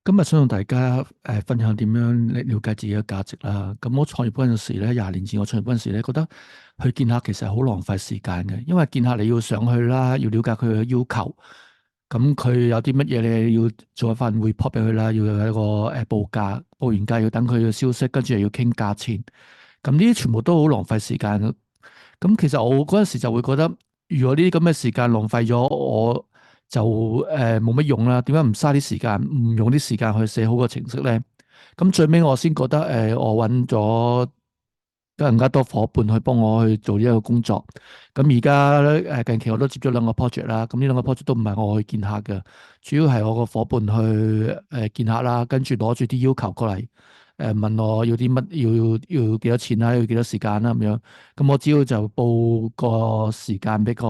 今日想同大家分享點樣了解自己嘅價值啦。咁我創業嗰陣時咧，20年前我創業嗰陣時咧，覺得去見客其實係好浪費時間嘅，因為見客你要上去啦，要了解佢嘅要求，咁佢有啲乜嘢你要做一份 report 俾佢啦，要有一個報價，報完價要等佢嘅消息，跟住又要傾價錢，咁呢啲全部都好浪費時間。咁其實我嗰陣時就會覺得，如果呢啲咁嘅時間浪費咗，我就冇乜用啦。點解唔嘥啲時間，唔用啲時間去寫好個程式咧？咁最尾我先覺得，我揾咗更加多伙伴去幫我去做呢一個工作。咁而家咧近期我都接咗兩個 project 啦。咁呢兩個 project 都唔係我去見客嘅，主要係我個伙伴去見客啦，跟住攞住啲要求過嚟。問我要啲乜，要幾多錢啦，要幾多時間啦咁樣。咁我只要就報個時間俾個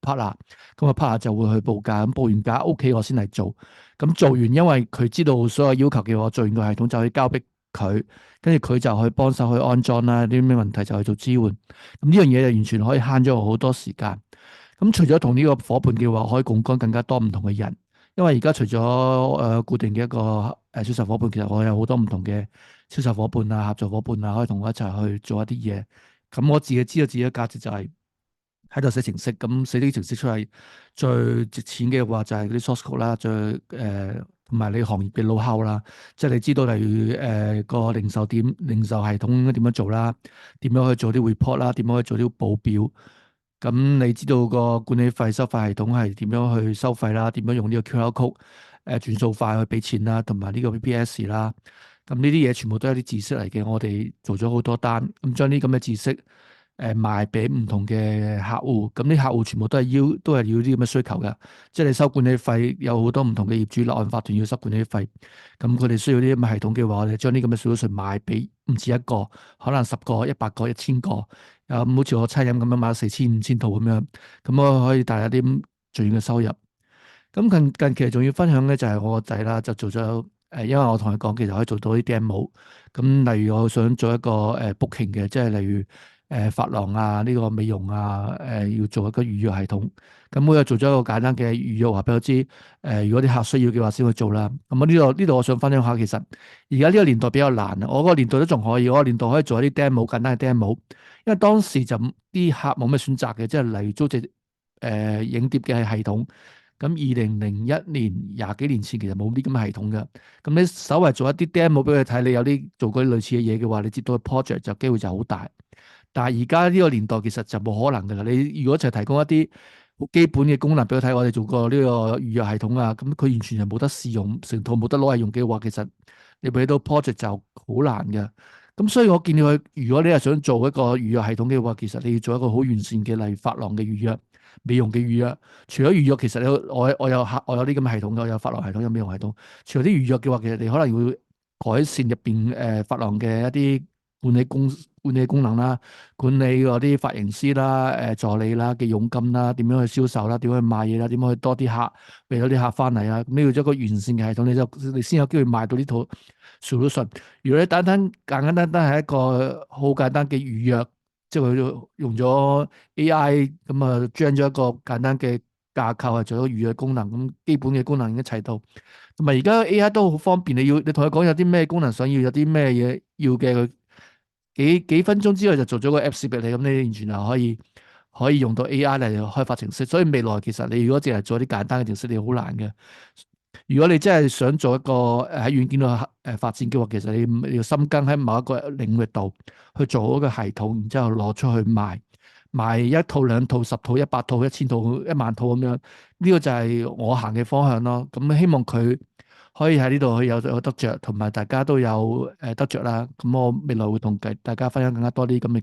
partner，咁個 partner 就會去報價。咁報完價 OK，我先嚟做。咁做完，因為佢知道所有要求嘅話，做完個系統就可以交俾佢，跟住佢就去幫手去安裝啦。啲咩問題就去做支援。咁呢樣嘢就完全可以慳咗我好多時間。咁除咗同呢個伙伴嘅話，可以共幹更加多唔同嘅人。因為而家除咗固定嘅一個銷售伙伴，其實我有好多唔同嘅銷售伙伴啊、合作伙伴啊，可以同我一齊去做一啲嘢。咁我自己知道自己嘅價值就係喺度寫程式，咁寫啲程式出嚟最值錢嘅話就係嗰啲 source code 啦，同埋你行業嘅 know-how 啦，即係你知道例如個零售系統應該點樣做啦，點樣去做啲 report 啦，點樣去做啲報表。咁你知道個管理費收費系統係點樣去收費啦？點樣用呢個 QR code 轉數快去俾錢啦？同埋呢個 VPS 啦。咁呢啲嘢全部都係啲知識嚟嘅。我哋做咗好多單，咁將呢咁嘅知識賣俾唔同嘅客戶。咁啲客戶全部都係要啲咁嘅需求嘅。即係你收管理費，有好多唔同嘅業主立案法團要收管理費。咁佢哋需要啲咁嘅系統嘅話，我哋將啲咁嘅 solution 賣俾唔止一個，可能10個、100個、1000個。好似我餐飲咁樣買咗4000、5000套咁樣，咁我可以帶一啲最遠嘅收入。咁近期仲要分享咧，就係我個仔啦，就做咗因為我同佢講，其實可以做到啲 demo。咁例如我想做一個booking 嘅，即係例如髮廊啊，呢個美容啊，要做一個預約系統。咁我又做咗一個簡單嘅預約，話俾我知，如果啲客需要嘅話先去做啦。咁我呢度我想分享下，其實而家呢個年代比較難啊。我嗰個年代都仲可以，我個年代可以做一啲 demo，簡單嘅 demo。因為當時就啲客冇咩選擇嘅，即係例如租隻影碟嘅系統。咁2001年廿幾年前其實冇啲咁嘅系統嘅。咁你稍為做一啲 demo 俾佢睇，你有啲做過啲類似嘅嘢嘅話，你接到個 project 就機會就好大。但係而家呢個年代其實就冇可能㗎啦。你如果就係提供一啲好基本嘅功能俾佢睇，我哋做過呢個預約系統啊，咁佢完全係冇得試用，成套冇得攞嚟用嘅話，其實你俾到 project 就好難嘅。咁所以我建議佢，如果你係想做一個預約系統嘅話，其實你要做一個好完善嘅，例如髮廊嘅預約、美容嘅預約。除咗預約，其實我有啲咁嘅系統嘅，我有髮廊系統，有美容系統。除咗啲預約嘅話，其實你可能要改善入邊髮廊嘅一啲管理功管理功能啦，管理嗰啲髮型師啦、助理啦嘅佣金啦，點樣去銷售啦，點樣去賣嘢啦，點樣去多啲客，俾多啲客翻嚟啊！咁你要咗一個完善嘅系統，你先有機會賣到呢套 solution。如果你簡單係一個好簡單嘅預約，即係佢用咗 AI 咁啊，將咗一個簡單嘅架構係做咗預約功能，咁基本嘅功能已經齊到。同埋而家 AI 都好方便，你同佢講有啲咩功能想要，有啲咩嘢要嘅，佢幾分鐘之內就做咗個 Apps 俾你，咁你完全係可以用到 AI 嚟開發程式。所以未來其實你如果淨係做啲簡單嘅程式，你好難嘅。如果你真係想做一個喺軟件度發展嘅話，其實你要深耕喺某一個領域度去做好一個系統，然之後攞出去賣一套、兩套、10套、100套、1000套、1萬套咁樣。呢個就係我行嘅方向咯。咁希望佢可以喺呢度有得着，同埋大家都有得着啦。咁我未來會同大家分享更加多啲咁嘅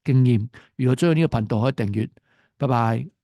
經驗。如果中意呢個頻道，可以訂閱。拜拜。